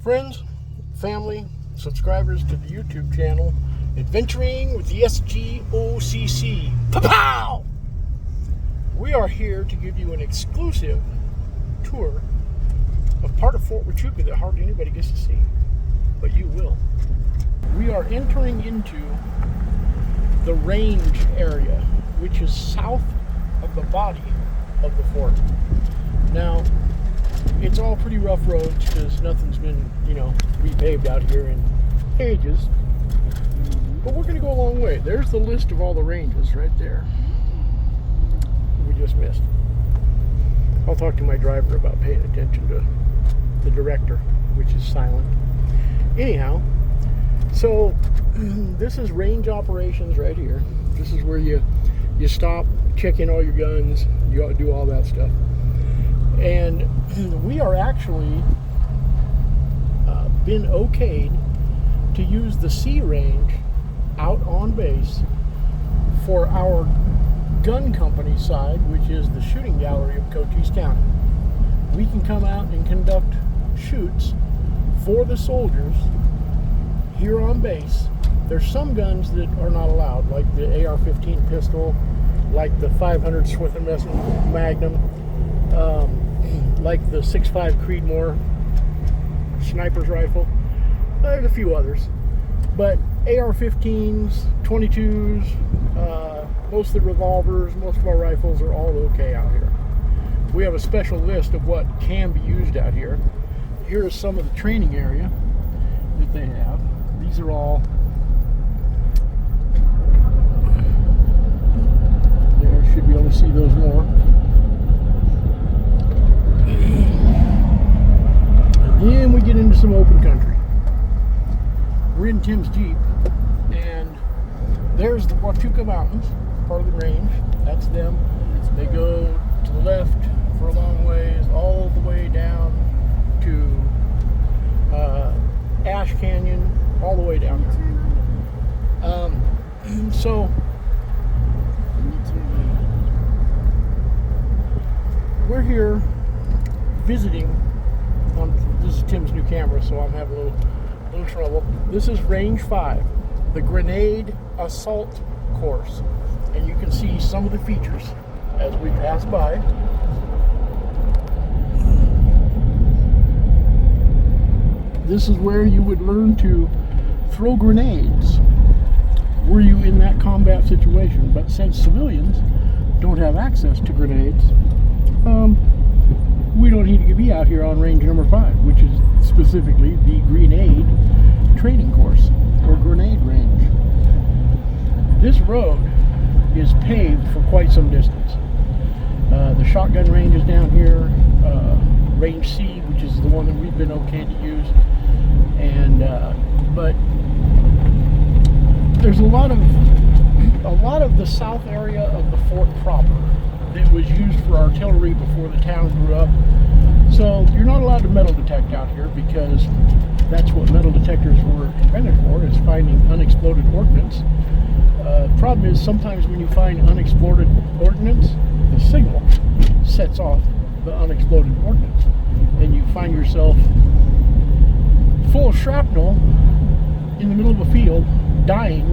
Friends, family, subscribers to the YouTube channel, Adventuring with the S.G.O.C.C. Pow! We are here to give you an exclusive tour of part of Fort Huachuca that hardly anybody gets to see, but you will. We are entering into the range area, which is south of the body of the fort. Now, it's all pretty rough roads because nothing's been, repaved out here in ages. But we're going to go a long way. There's the list of all the ranges right there. We just missed. I'll talk to my driver about paying attention to the director, which is silent. Anyhow, so this is range operations right here. This is where you stop, check in all your guns, you do all that stuff. And we are actually been okayed to use the C range out on base for our gun company side, which is the shooting gallery of Cochise County. We can come out and conduct shoots for the soldiers here on base. There's some guns that are not allowed, like the AR-15 pistol, like the 500 Smith & Wesson Magnum, like the 6.5 Creedmoor sniper's rifle. There's a few others, but AR-15s, 22s, most of the revolvers, most of our rifles are all okay out here. We have a special list of what can be used out here. Here is some of the training area that they have. These are all there. Should be able to see those more. Then we get into some open country. We're in Tim's Jeep, and there's the Huachuca Mountains, part of the range. That's them. They go to the left for a long ways, all the way down to Ash Canyon, all the way down there. So we're here visiting. This is Tim's new camera, so I'm having a little trouble. This is Range 5, the Grenade Assault Course, and you can see some of the features as we pass by. This is where you would learn to throw grenades were you in that combat situation. But since civilians don't have access to grenades, we don't need to be out here on range number 5, which is specifically the grenade training course, or grenade range. This road is paved for quite some distance. The shotgun range is down here, range C, which is the one that we've been okay to use, and but there's a lot of the south area of the fort proper that was used for artillery before the town grew up. So you're not allowed to metal detect out here because that's what metal detectors were invented for, is finding unexploded ordnance. Problem is, sometimes when you find unexploded ordnance, the signal sets off the unexploded ordnance, and you find yourself full of shrapnel in the middle of a field, dying,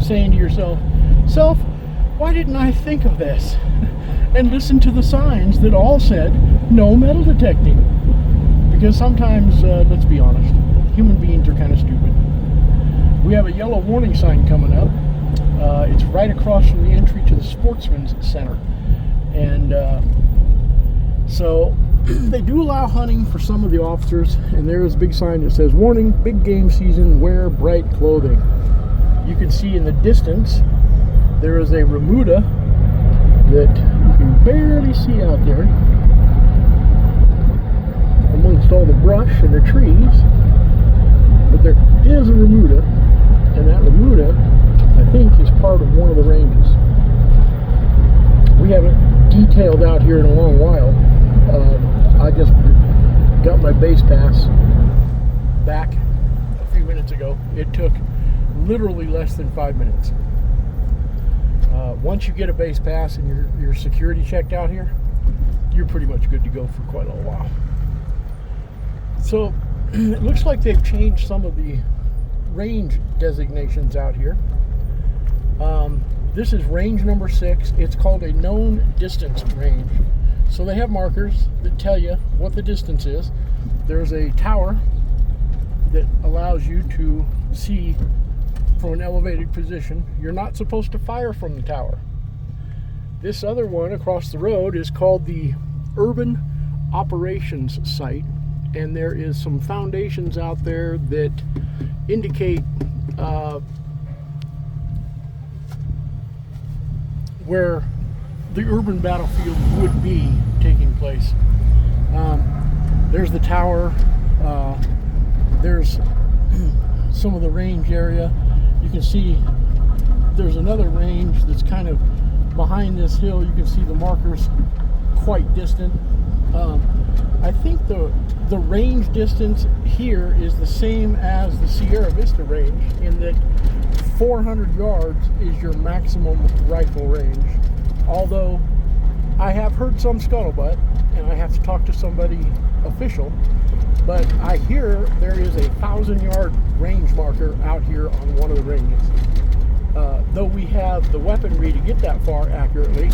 saying to yourself, "Self, why didn't I think of this?" And listen to the signs that all said no metal detecting. Because sometimes, let's be honest, human beings are kind of stupid. We have a yellow warning sign coming up. It's right across from the entry to the Sportsman's Center. And so they do allow hunting for some of the officers, and there is a big sign that says, "Warning, big game season, wear bright clothing." You can see in the distance there is a remuda that you can barely see out there amongst all the brush and the trees, but there is a remuda, and that remuda, I think, is part of one of the ranges. We haven't detailed out here in a long while. I just got my base pass back a few minutes ago. It took literally less than 5 minutes. Once you get a base pass and you're security checked out here, you're pretty much good to go for quite a little while. So It looks like they've changed some of the range designations out here. This is range number 6. It's called a known distance range. So they have markers that tell you what the distance is. There's a tower that allows you to see from an elevated position. You're not supposed to fire from the tower. This other one across the road is called the Urban Operations Site, and there is some foundations out there that indicate where the urban battlefield would be taking place. There's the tower. There's some of the range area. You can see there's another range that's kind of behind this hill. You can see the markers quite distant. I think the range distance here is the same as the Sierra Vista range, in that 400 yards is your maximum rifle range. Although I have heard some scuttlebutt, and I have to talk to somebody official, but I hear there is a 1,000-yard range marker out here on one of the ranges. Though we have the weaponry to get that far accurately,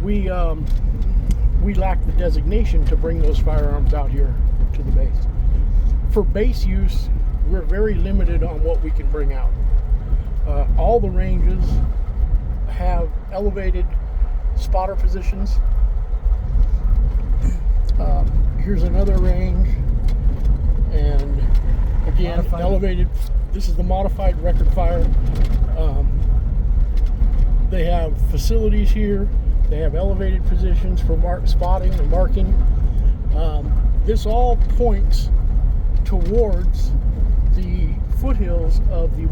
we lack the designation to bring those firearms out here to the base. For base use, we're very limited on what we can bring out. All the ranges have elevated spotter positions. Here's another range, and again, modified. Elevated. This is the modified record fire. They have facilities here. They have elevated positions for spotting and marking. This all points towards the foothills of the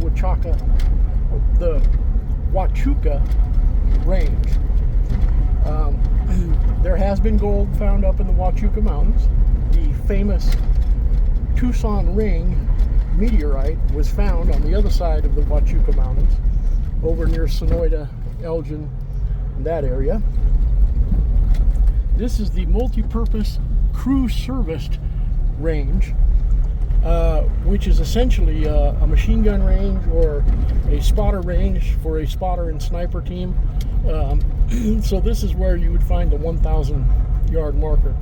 Huachuca range. There has been gold found up in the Huachuca Mountains. The famous Tucson Ring meteorite was found on the other side of the Huachuca Mountains, over near Sonoita, Elgin, that area. This is the multi-purpose crew serviced range, which is essentially a machine gun range or a spotter range for a spotter and sniper team. So this is where you would find the 1,000-yard marker.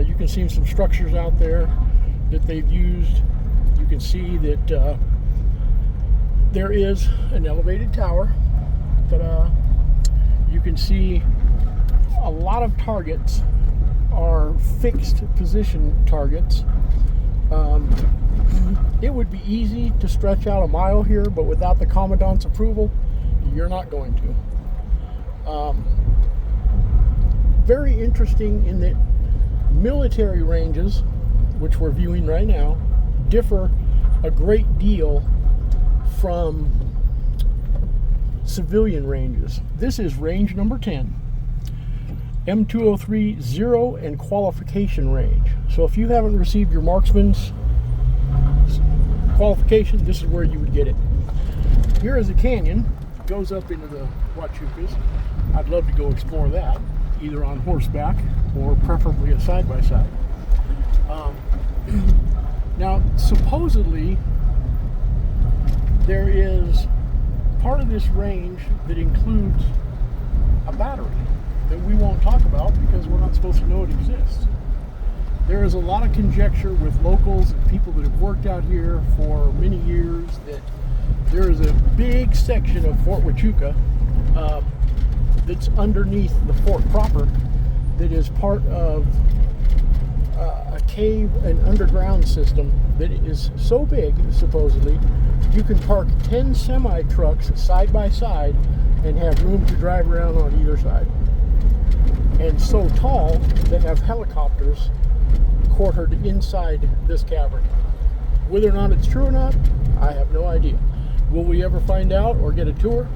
You can see some structures out there that they've used. You can see that there is an elevated tower. You can see a lot of targets are fixed position targets. It would be easy to stretch out a mile here, but without the commandant's approval, you're not going to. Very interesting in that military ranges, which we're viewing right now, differ a great deal from civilian ranges. This is range number 10, M203 zero and qualification range. So if you haven't received your marksman's qualification, this is where you would get it. Here is a canyon, it goes up into the Huachucas. I'd love to go explore that, either on horseback or preferably a side-by-side. Now, supposedly, there is part of this range that includes a battery that we won't talk about because we're not supposed to know it exists. There is a lot of conjecture with locals and people that have worked out here for many years that there is a big section of Fort Huachuca that's underneath the fort proper that is part of a cave and underground system that is so big, supposedly, you can park 10 semi-trucks side by side and have room to drive around on either side. And so tall, they have helicopters quartered inside this cavern. Whether or not it's true or not, I have no idea. Will we ever find out or get a tour?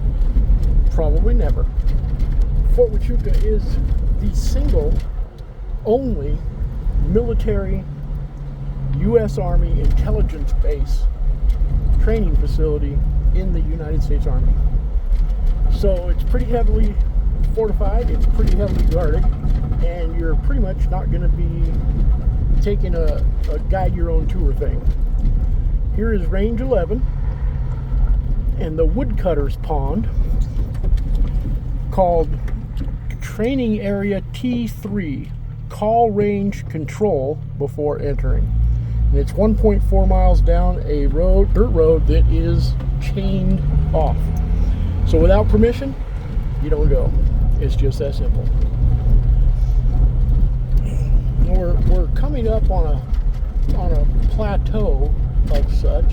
Probably never. Fort Huachuca is the single only military U.S. Army intelligence base training facility in the United States Army. So it's pretty heavily fortified, it's pretty heavily guarded, and you're pretty much not going to be taking a guide your own tour thing. Here is range 11 and the woodcutter's pond, called training area T3, call range control before entering. And it's 1.4 miles down a road, dirt road, that is chained off. So without permission, you don't go. It's just that simple. We're coming up on a plateau of such.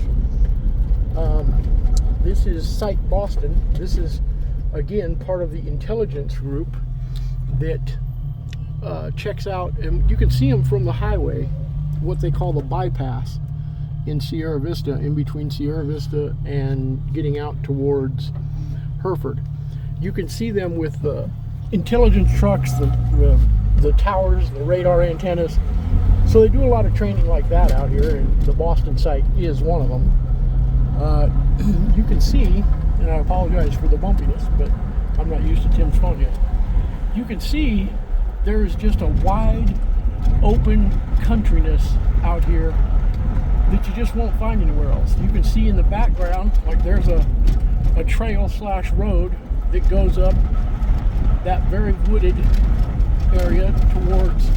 This is Site Boston. This is, again, part of the intelligence group that checks out, and you can see them from the highway, what they call the bypass in Sierra Vista, in between Sierra Vista and getting out towards Hereford. You can see them with the intelligence trucks, the towers, the radar antennas. So they do a lot of training like that out here, and the Boston site is one of them. You can see, and I apologize for the bumpiness, but I'm not used to Tim's phone yet. You can see there's just a wide open countryness out here that you just won't find anywhere else. You can see in the background, like there's a trail / road that goes up that very wooded area towards,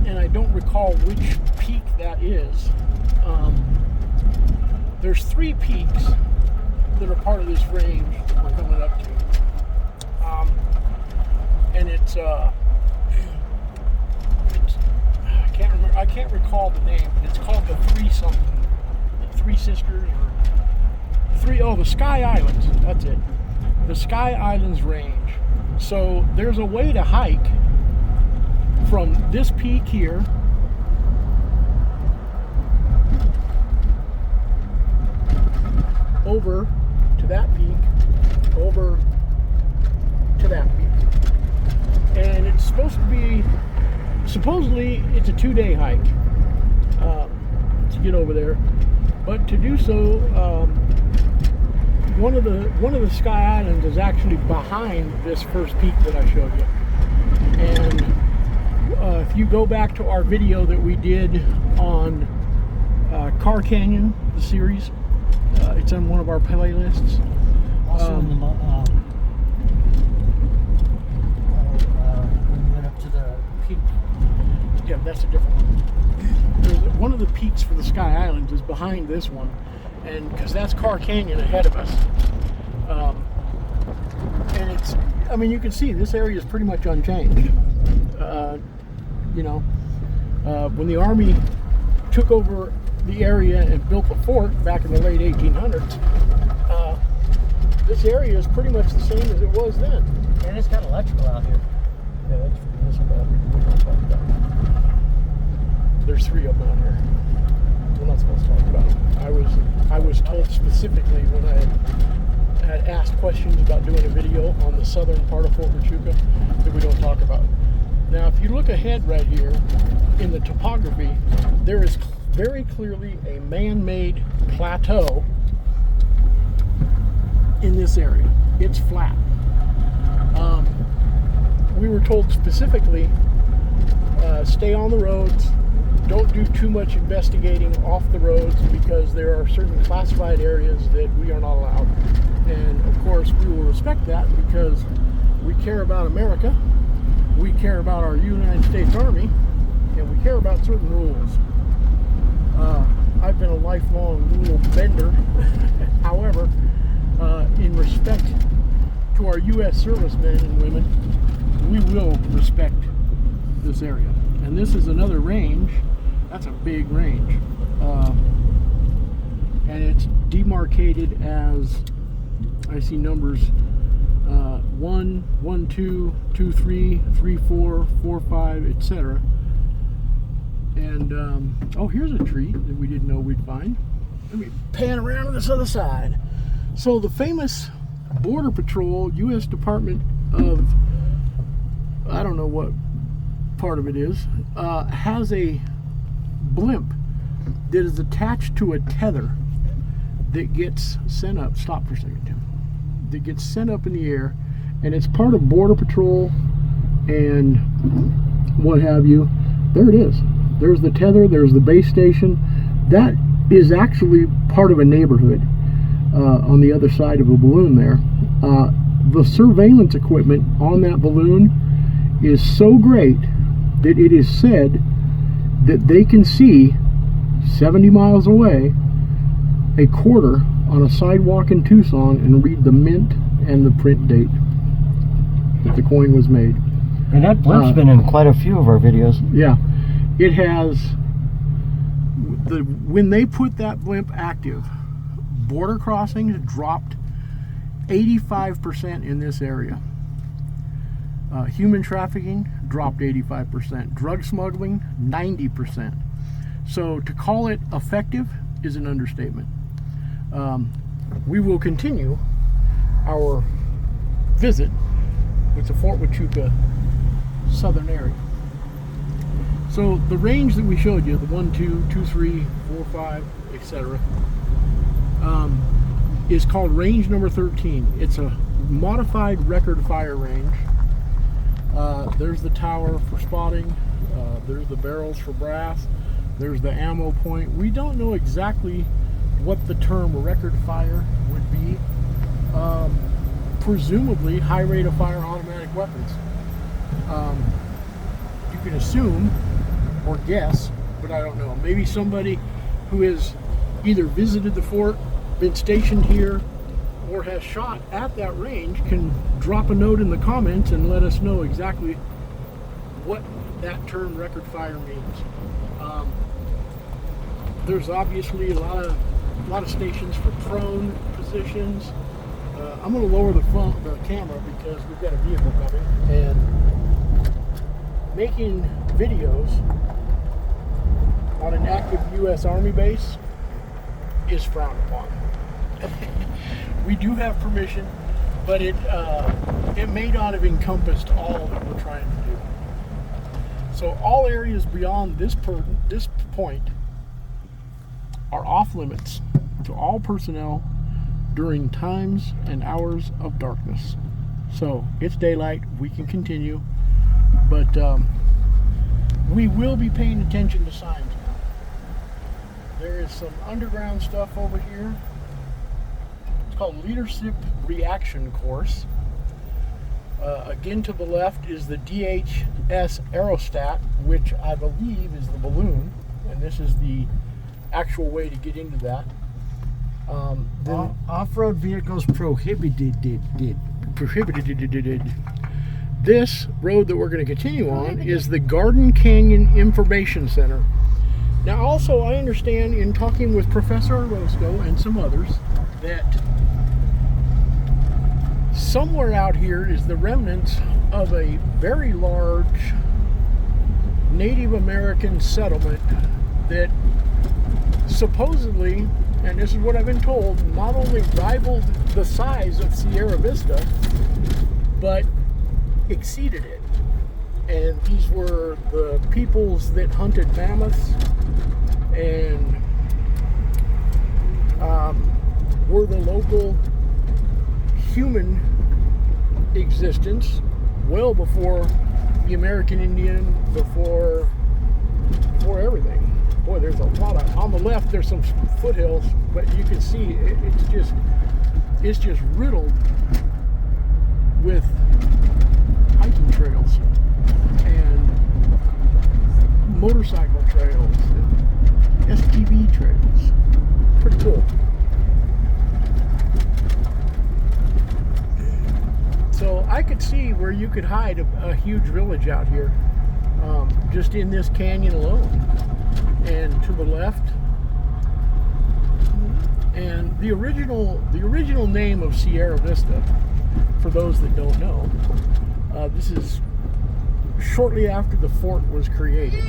and I don't recall which peak that is. There's 3 peaks that are part of this range that we're coming up to. And it's I can't recall the name, but it's called the Three Sisters, or the Sky Islands. That's it. The Sky Islands range. So there's a way to hike from this peak here over to that peak, over to that peak. And it's supposedly it's a 2-day hike to get over there. But to do so, one of the Sky Islands is actually behind this first peak that I showed you. And if you go back to our video that we did on Car Canyon, the series, it's on one of our playlists. Also when we went up to the peak. Yeah, that's a different one. One of the peaks for the Sky Islands is behind this one, and because that's Car Canyon ahead of us. And it's, I mean, you can see this area is pretty much unchanged. When the Army took over the area and built the fort back in the late 1800s, this area is pretty much the same as it was then. And it's got electrical out here. Yeah, that's about it. There's 3 of them out here. We're not supposed to talk about it. I was told specifically when I had asked questions about doing a video on the southern part of Fort Huachuca that we don't talk about. Now, if you look ahead right here in the topography, there is very clearly a man-made plateau in this area. It's flat. We were told specifically, stay on the roads, don't do too much investigating off the roads, because there are certain classified areas that we are not allowed. And of course we will respect that, because we care about America, we care about our United States Army, and we care about certain rules. I've been a lifelong rule bender. However, in respect to our U.S. servicemen and women, we will respect this area. And this is another range. That's a big range. And it's demarcated as, I see numbers 1, 1, 2, 2, 3, 3, 4, 4, 5, etc. And oh, here's a tree that we didn't know we'd find. Let me pan around to this other side. So the famous Border Patrol, U.S. Department of, I don't know what part of it is, has a blimp that is attached to a tether that gets sent up. Stop for a second, Tim. That gets sent up in the air, and it's part of Border Patrol and what have you. There it is. There's the tether, there's the base station. That is actually part of a neighborhood on the other side of the balloon there. The surveillance equipment on that balloon is so great that it is said that they can see 70 miles away a quarter on a sidewalk in Tucson and read the mint and the print date that the coin was made. And that blimp's been in quite a few of our videos. Yeah, it has. When they put that blimp active, border crossings dropped 85% in this area. Human trafficking dropped 85%. Drug smuggling, 90%. So to call it effective is an understatement. We will continue our visit with the Fort Huachuca southern area. So the range that we showed you, the 1, 2, 2, 3, 4, 5, etc., is called range number 13. It's a modified record fire range. There's the tower for spotting. There's the barrels for brass. There's the ammo point. We don't know exactly what the term record fire would be. Presumably high rate of fire automatic weapons. You can assume or guess, but I don't know. Maybe somebody who has either visited the fort, been stationed here, or has shot at that range can drop a note in the comments and let us know exactly what that term record fire means. There's obviously a lot of stations for prone positions. I'm going to lower the camera because we've got a vehicle coming, and making videos on an active U.S. Army base is frowned upon. We do have permission, but it may not have encompassed all that we're trying to do. So all areas beyond this point are off limits to all personnel during times and hours of darkness. So it's daylight, we can continue, but we will be paying attention to signs now. There is some underground stuff over here. It's called Leadership Reaction Course. Again, to the left is the DHS aerostat, which I believe is the balloon, and this is the actual way to get into that. Off-road vehicles prohibited. This road that we're going to continue on is the Garden Canyon Information Center. Now, also, I understand in talking with Professor Orozco and some others that somewhere out here is the remnants of a very large Native American settlement that supposedly, and this is what I've been told, not only rivaled the size of Sierra Vista, but exceeded it. And these were the peoples that hunted mammoths and were the local human existence well before the American Indian, before everything. Boy, there's a lot of, on the left there's some foothills, but you can see it's just riddled with hiking trails and motorcycle trails and SPV trails. Pretty cool. So I could see where you could hide a huge village out here, just in this canyon alone. And to the left, and the original name of Sierra Vista, for those that don't know, this is shortly after the fort was created,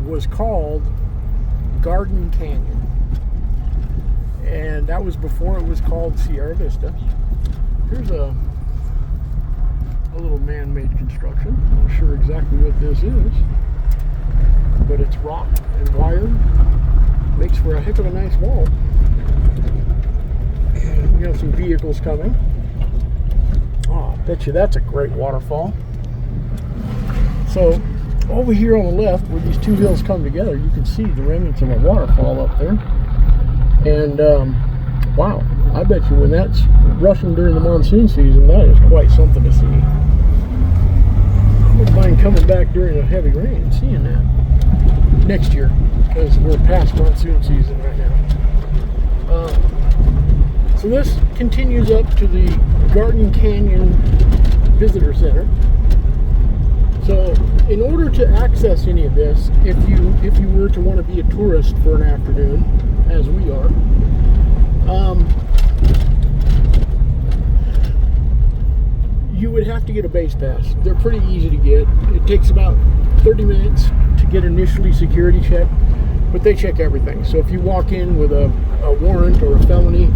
was called Garden Canyon, and that was before it was called Sierra Vista. Here's a little man-made construction. Not sure exactly what this is, but it's rock and wire. Makes for a heck of a nice wall. And we have some vehicles coming. Oh, I bet you that's a great waterfall. So over here on the left, where these two hills come together, you can see the remnants of a waterfall up there. And wow, I bet you when that's rushing during the monsoon season, that is quite something to see. I wouldn't mind coming back during a heavy rain and seeing that next year, because we're past monsoon season right now. So this continues up to the Garden Canyon Visitor Center. So in order to access any of this, if you were to want to be a tourist for an afternoon, as we are, you would have to get a base pass. They're pretty easy to get. It takes about 30 minutes to get initially security checked, but they check everything. So if you walk in with a warrant or a felony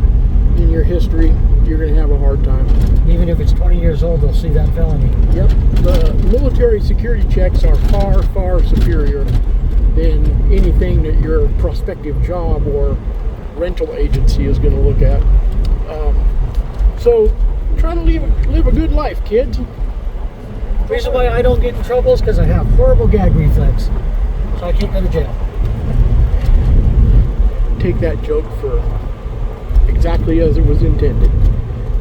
in your history, you're going to have a hard time. Even if it's 20 years old, they'll see that felony. Yep. The military security checks are far, far superior than anything that your prospective job or rental agency is going to look at. So try to live a good life, kids. The reason why I don't get in trouble is because I have horrible gag reflex, so I can't go to jail. Take that joke for exactly as it was intended.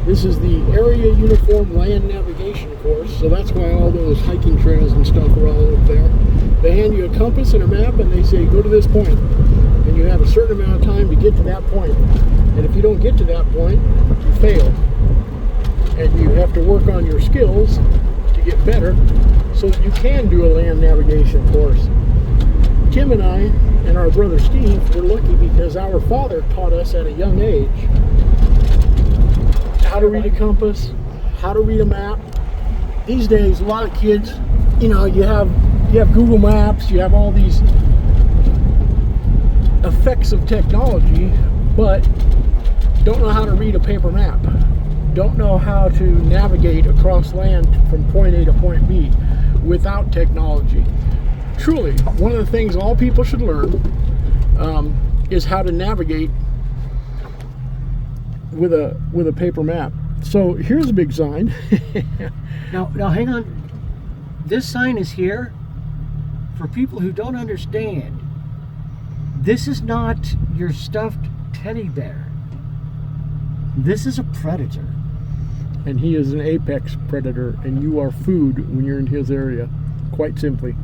This is the Area Uniform Land Navigation course, so that's why all those hiking trails and stuff are all up there. They hand you a compass and a map, and they say, go to this point. And you have a certain amount of time to get to that point. And if you don't get to that point, you fail. And you have to work on your skills to get better so that you can do a land navigation course. Tim and I and our brother Steve were lucky because our father taught us at a young age how to read a compass, how to read a map. These days, a lot of kids, you have Google Maps, you have all these effects of technology, but don't know how to read a paper map. Don't know how to navigate across land from point A to point B without technology. Truly, one of the things all people should learn is how to navigate with a paper map. So here's a big sign. Now hang on. This sign is here for people who don't understand. This is not your stuffed teddy bear. This is a predator. And he is an apex predator, and you are food when you're in his area, quite simply.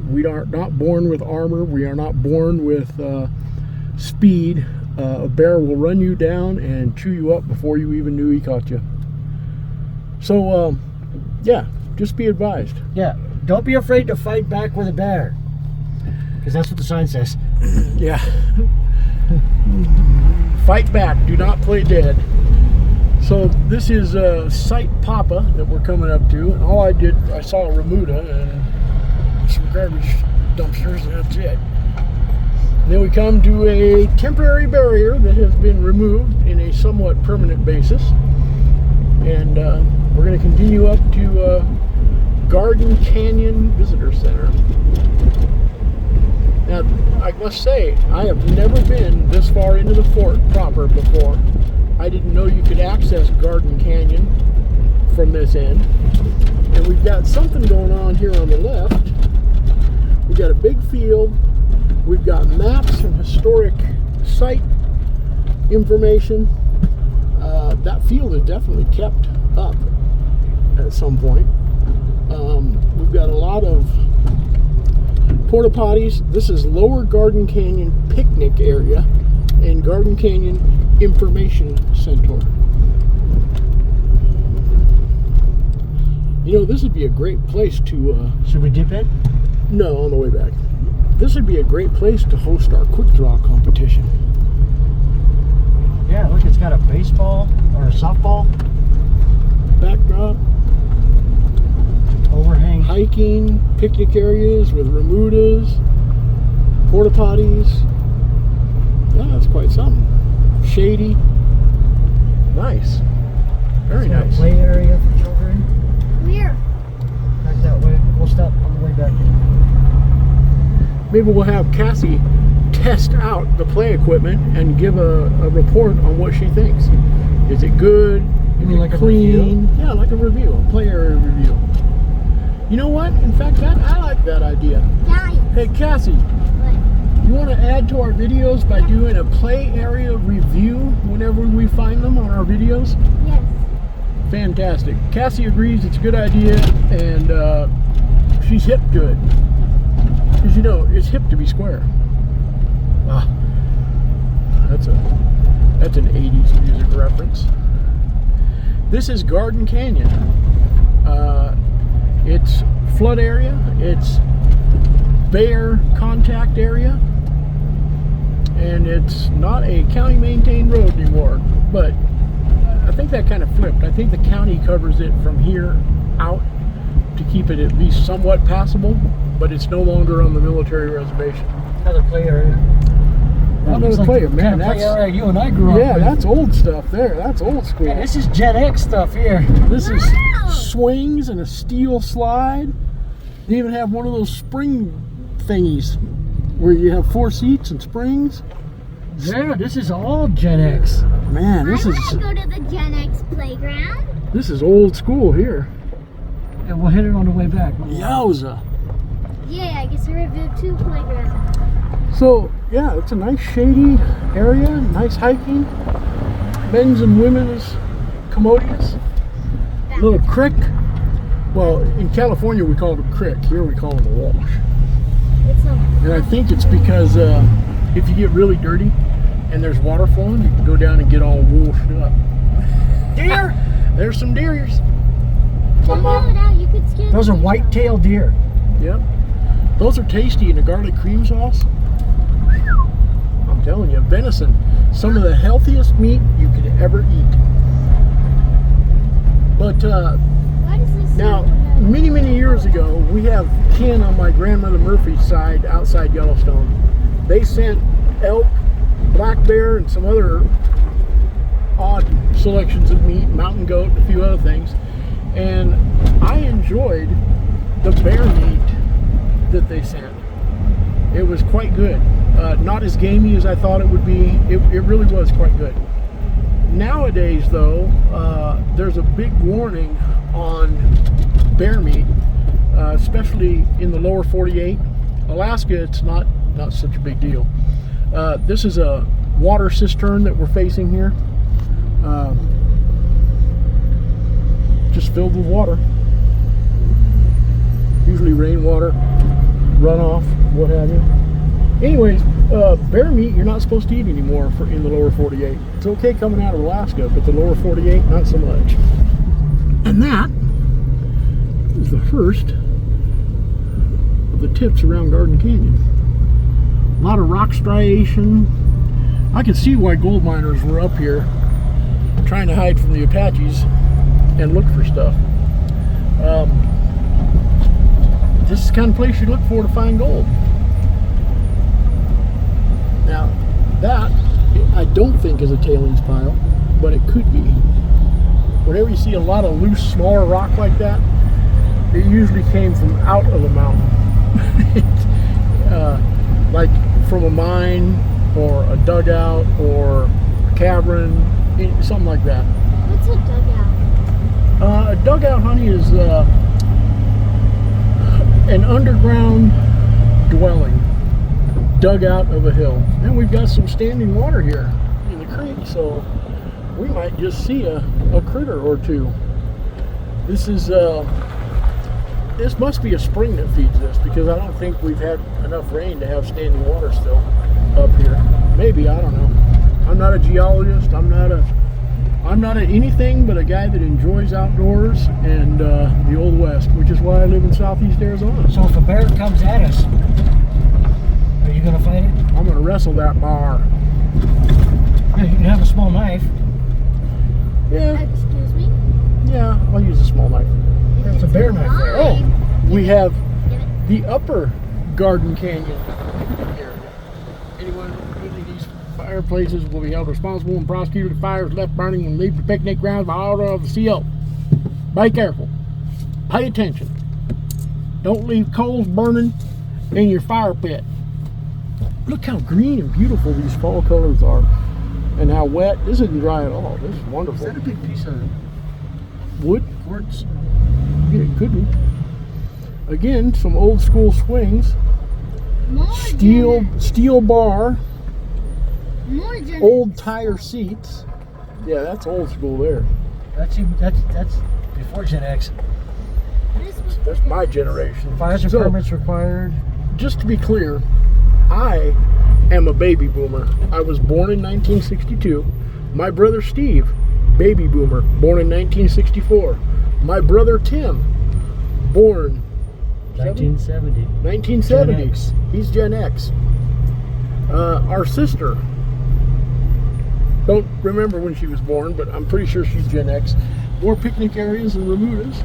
We are not born with armor. We are not born with speed. A bear will run you down and chew you up before you even knew he caught you. So, yeah, just be advised. Yeah, don't be afraid to fight back with a bear, because that's what the sign says. Yeah. Fight back. Do not play dead. So this is Site Papa that we're coming up to, and all I saw a remuda and some garbage dumpsters, and that's it. And then we come to a temporary barrier that has been removed in a somewhat permanent basis, and we're going to continue up to Garden Canyon Visitor Center. Now, I must say, I have never been this far into the fort proper before. I didn't know you could access Garden Canyon from this end. And we've got something going on here on the left. We've got a big field. We've got maps and historic site information. That field is definitely kept up at some point. We've got a lot of porta potties. This is Lower Garden Canyon Picnic Area and Garden Canyon Information Center. This would be a great place to... Should we dip in? No, on the way back. This would be a great place to host our quick draw competition. Yeah, look, it's got a baseball or a softball. Backdrop. Overhang. Hiking, picnic areas with remudas, porta potties. Yeah, that's quite something. Shady. Nice. Very nice. Play area for children. Where? Back that way. We'll stop on the way back. Maybe we'll have Cassie test out the play equipment and give a report on what she thinks. Is it good? You mean like clean? a review? Yeah, like a review, a play area review. You know what? In fact, I like that idea. Guys. Hey, Cassie, What? you want to add to our videos by doing a play area review whenever we find them on our videos? Yes. Fantastic. Cassie agrees it's a good idea, and she's hip to it. Because, you know, it's hip to be square. Ah, that's an 80s music reference. This is Garden Canyon. It's flood area. It's bear contact area. And it's not a county maintained road anymore. But I think that kind of flipped. I think the county covers it from here out to keep it at least somewhat passable. But it's no longer on the military reservation. Another play area. Another play area, man. Play area you and I grew up Yeah, with. that's old stuff there. That's old school. Yeah, this is Gen X stuff here. This is Wow. swings and a steel slide. They even have one of those spring thingies where you have 4 seats and springs. Yeah, this is all Gen X. Man, I want to go to the Gen X playground. this is old school here. Yeah, we'll hit it on the way back. Yowza. Yeah, I guess I reviewed 2 playgrounds. So yeah, it's a nice shady area, nice hiking. Men's and women's commodious. Little creek. Well, in California we call it a creek. Here we call it a wash. It's a And I think it's because if you get really dirty and there's water flowing, you can go down and get all washed up. Deer! There's some deers. Check it out. You could skin Those are white-tailed deer. Yep. Those are tasty in a garlic cream sauce. I'm telling you, venison, some of the healthiest meat you could ever eat. But Why does this now, say- many years ago, we have kin on my grandmother Murphy's side outside Yellowstone. They sent elk, black bear, and some other odd selections of meat, mountain goat, and a few other things. And I enjoyed the bear meat that they sent. It was quite good. Not as gamey as I thought it would be. It really was quite good. Nowadays, though, there's a big warning on bear meat, especially in the lower 48. Alaska, it's not such a big deal. This is a water cistern that we're facing here. Just filled with water. Usually rainwater, runoff, what have you. Anyways, bear meat you're not supposed to eat anymore in the lower 48. It's okay coming out of Alaska, but the lower 48, not so much. And that is the first of the tips around Garden Canyon. A lot of rock striation. I could see why gold miners were up here trying to hide from the Apaches and look for stuff. This is the kind of place you look for to find gold. Now, that I don't think is a tailings pile, but it could be. Whenever you see a lot of loose, smaller rock like that, it usually came from out of the mountain. Like from a mine, or a dugout, or a cavern, something like that. What's a dugout? A dugout, honey, is an underground dwelling dug out of a hill. And we've got some standing water here in the creek, so we might just see a critter or two. This is this must be a spring that feeds this, because I don't think we've had enough rain to have standing water still up here. Maybe, I don't know. I'm not a geologist. I'm not anything but a guy that enjoys outdoors and the Old West, which is why I live in Southeast Arizona. So if a bear comes at us, are you going to fight it? I'm going to wrestle that bar. Yeah, you can have a small knife. Yeah, Excuse me? yeah, I'll use a small knife. That's a bear knife there. Oh, we have Give it. the upper Garden Canyon area. Anyone using these fireplaces will be held responsible and prosecuted if fires left burning when leaving picnic grounds by order of the CO. Be careful. Pay attention. Don't leave coals burning in your fire pit. Look how green and beautiful these fall colors are, and how wet. This isn't dry at all. This is wonderful. Is that a big piece of Wood? quartz? Yeah, it could be. Again, some old school swings. More Steel bar. More Gen Old X tire stuff. seats. Yeah, that's old school there. That's before Gen X. This was That's my generation. Fires and So, permits required. just to be clear, I am a baby boomer. I was born in 1962. My brother Steve, baby boomer, born in 1964. My brother Tim, born 1970. 1970. Gen X. He's Gen X. Our sister, don't remember when she was born, but I'm pretty sure she's Gen X. More picnic areas and remudas.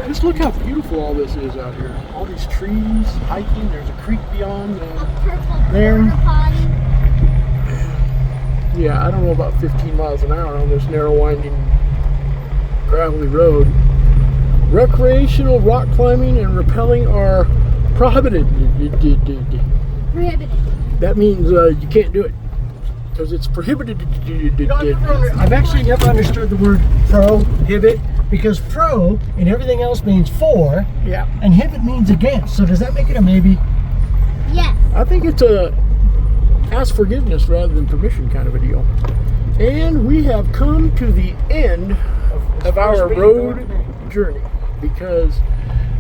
Just look how beautiful all this is out here. All these trees, hiking. There's a creek beyond. A purple There. porta potty. Yeah, I don't know about 15 miles an hour on this narrow, winding, gravelly road. Recreational rock climbing and rappelling are prohibited. Prohibited. That means you can't do it because it's prohibited. I've actually never understood the word prohibit, because pro and everything else means for, Yeah, and hibit means against. So does that make it a maybe? Yes. I think it's a ask forgiveness rather than permission kind of a deal. And we have come to the end of our road journey because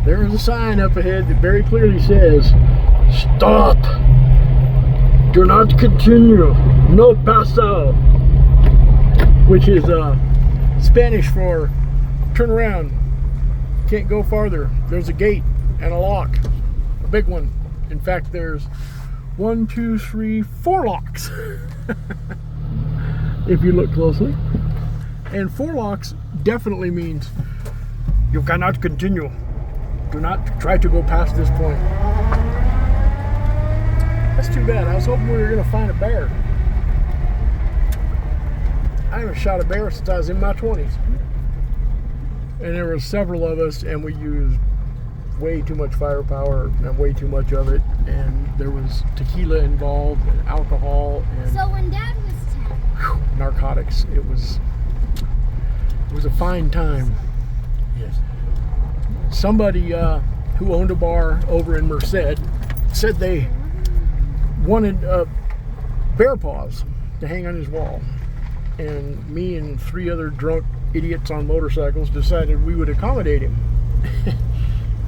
there is a sign up ahead that very clearly says, "Stop! Do not continue. No paso," which is Spanish for turn around. Can't go farther. There's a gate and a lock, a big one. In fact, there's 1, 2, 3, 4 locks. If you look closely. And 4 locks definitely means you cannot continue. Do not try to go past this point. That's too bad. I was hoping we were going to find a bear. I haven't shot a bear since I was in my 20s. And there were several of us, and we used way too much firepower and way too much of it. And there was tequila involved, and alcohol, and So when Dad was 10, narcotics. It was a fine time. Yes. Somebody who owned a bar over in Merced said they wanted bear paws to hang on his wall, and me and 3 other drunk idiots on motorcycles decided we would accommodate him.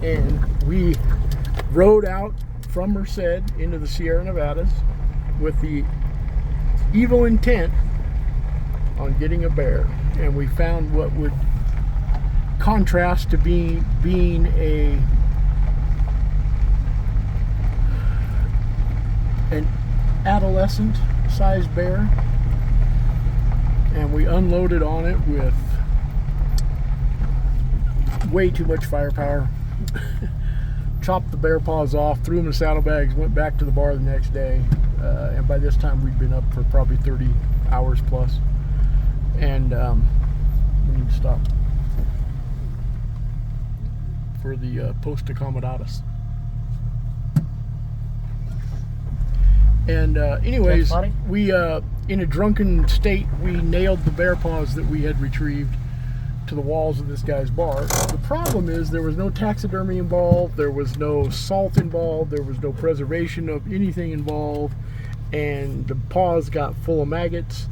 And we rode out from Merced into the Sierra Nevadas with the evil intent on getting a bear, and we found what would contrast to being an adolescent sized bear, and we unloaded on it with way too much firepower. Chopped the bear paws off, threw them in saddlebags, went back to the bar the next day, and by this time we'd been up for probably 30 hours plus. And we need to stop for the post accommodatus. And anyways, That's funny. we in a drunken state, we nailed the bear paws that we had retrieved to the walls of this guy's bar. The problem is there was no taxidermy involved, there was no salt involved, there was no preservation of anything involved, and the paws got full of maggots,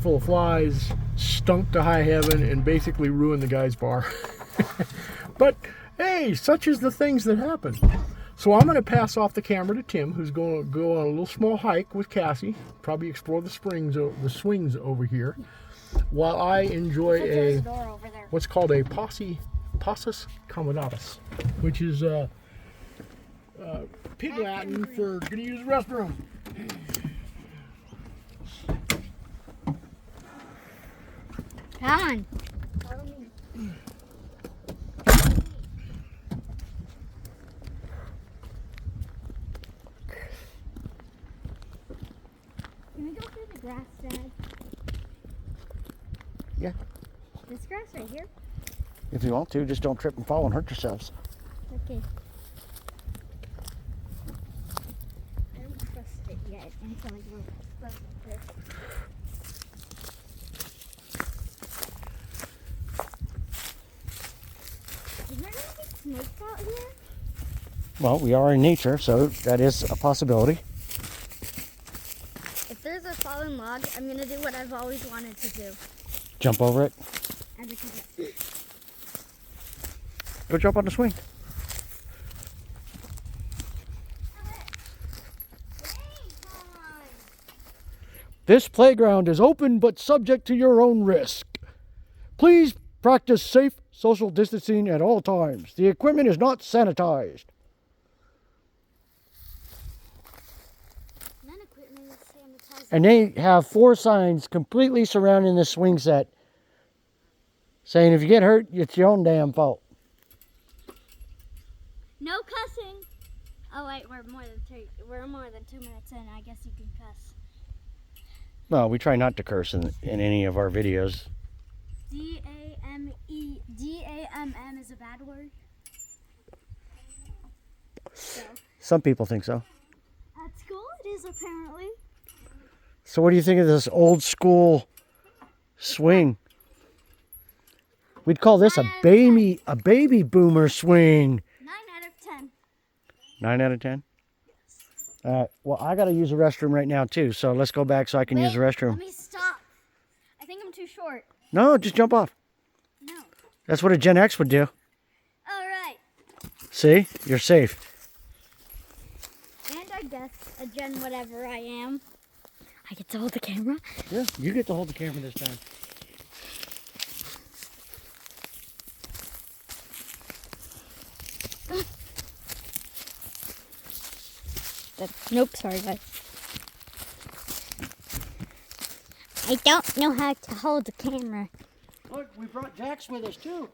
full of flies, stunk to high heaven, and basically ruined the guy's bar. But hey, such is the things that happen. So I'm going to pass off the camera to Tim, who's going to go on a little small hike with Cassie, probably explore the swings over here, while I enjoy there's a a door over there. what's called a passus commodatus, which is Pig Latin for going to use the restroom. Come on. Can we go through the grass, Dad? Yeah. This grass right here? If you want to, just don't trip and fall and hurt yourselves. Okay. I don't trust it yet until I go close like this. Is there any snakes out here? Well, we are in nature, so that is a possibility. If there's a fallen log, I'm gonna do what I've always wanted to do. Jump over it. As a kid. Go jump on the swing. This playground is open but subject to your own risk. Please practice safe social distancing at all times. The equipment is not sanitized. None equipment is sanitized. And they have 4 signs completely surrounding the swing set saying if you get hurt, it's your own damn fault. No cussing. Oh wait, we're more than 2 minutes in. I guess you can cuss. Well, we try not to curse in any of our videos. D-A-M-M is a bad word. So, Some people think so. at school it is apparently. So what do you think of this old school swing? We'd call this a baby boomer swing. 9 out of 10. 9 out of 10? Well, I got to use the restroom right now, too. So let's go back so I can use the restroom. Let me stop. I think I'm too short. No, just jump off. No. That's what a Gen X would do. All right. See? You're safe. And I guess a Gen whatever I am. I get to hold the camera. Yeah, you get to hold the camera this time. Nope, sorry guys. I don't know how to hold the camera. Look, we brought Jax with us, too.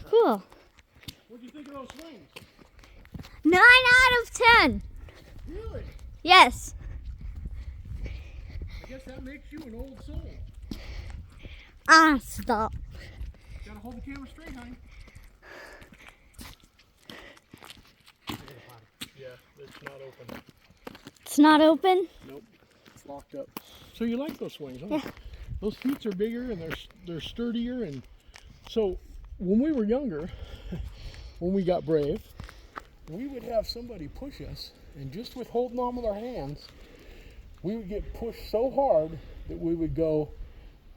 Cool. What do you think of those swings? 9 out of 10. Really? Yes. I guess that makes you an old soul. Ah, stop. Gotta hold the camera straight, honey. Yeah, it's not open. It's not open? Nope, it's locked up. So you like those swings, huh? Yeah. Those feet are bigger and they're sturdier. And so when we were younger, when we got brave, we would have somebody push us, and just with holding on with our hands, we would get pushed so hard that we would go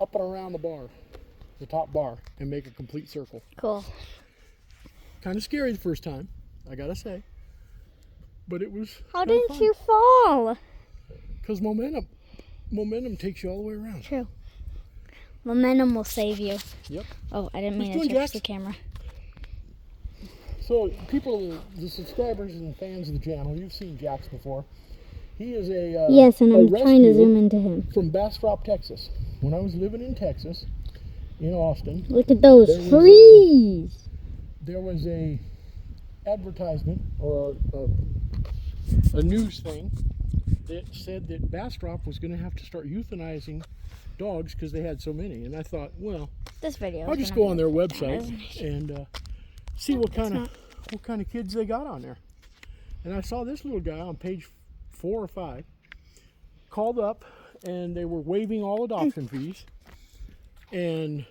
up and around the bar, the top bar, and make a complete circle. Cool. Kind of scary the first time, I gotta say. But it was How didn't you fall? Because momentum takes you all the way around. True. Momentum will save you. Yep. Oh, I didn't mean Let's to do it, touch Jax. the camera. So people, the subscribers and fans of the channel, you've seen Jax before. He is a Yes, and a I'm trying to rescue zoom into him. from Bastrop, Texas. When I was living in Texas, in Austin, Look at those There was trees. there was a advertisement or a news thing that said that Bastrop was going to have to start euthanizing dogs because they had so many. And I thought, well, This video. I'll is just gonna go on be their down, website isn't it? and see what kind of kids they got on there. And I saw this little guy on page 4 or 5 called up, and they were waiving all adoption fees. And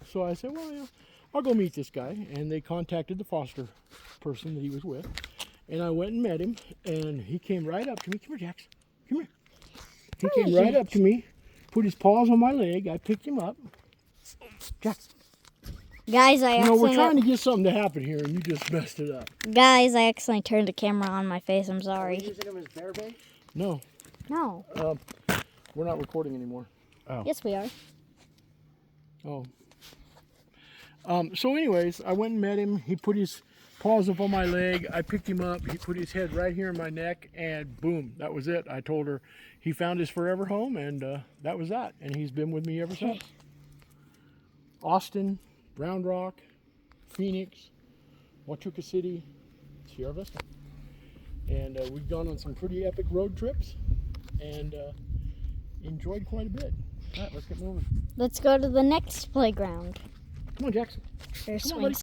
so I said, well, yeah, I'll go meet this guy. And they contacted the foster person that he was with, and I went and met him. And he came right up to me. Come here, Jax. Come here. He came right up to me, put his paws on my leg. I picked him up. Jax. Guys, I You know, we're trying accidentally, to get something to happen here, and you just messed it up. guys, I accidentally turned the camera on my face. I'm Are sorry. you using them as bear bait? No, No. we're not recording anymore. Yes, we are. Oh. So anyways, I went and met him. He put his paws up on my leg. I picked him up. He put his head right here in my neck, and boom, that was it. I told her he found his forever home, and that was that. And he's been with me ever since. Austin, Round Rock, Phoenix, Huachuca City, Sierra Vista. And we've gone on some pretty epic road trips and enjoyed quite a bit. All right, let's get moving. Let's go to the next playground. Come on, Jackson. There's Come on, buddy. swings.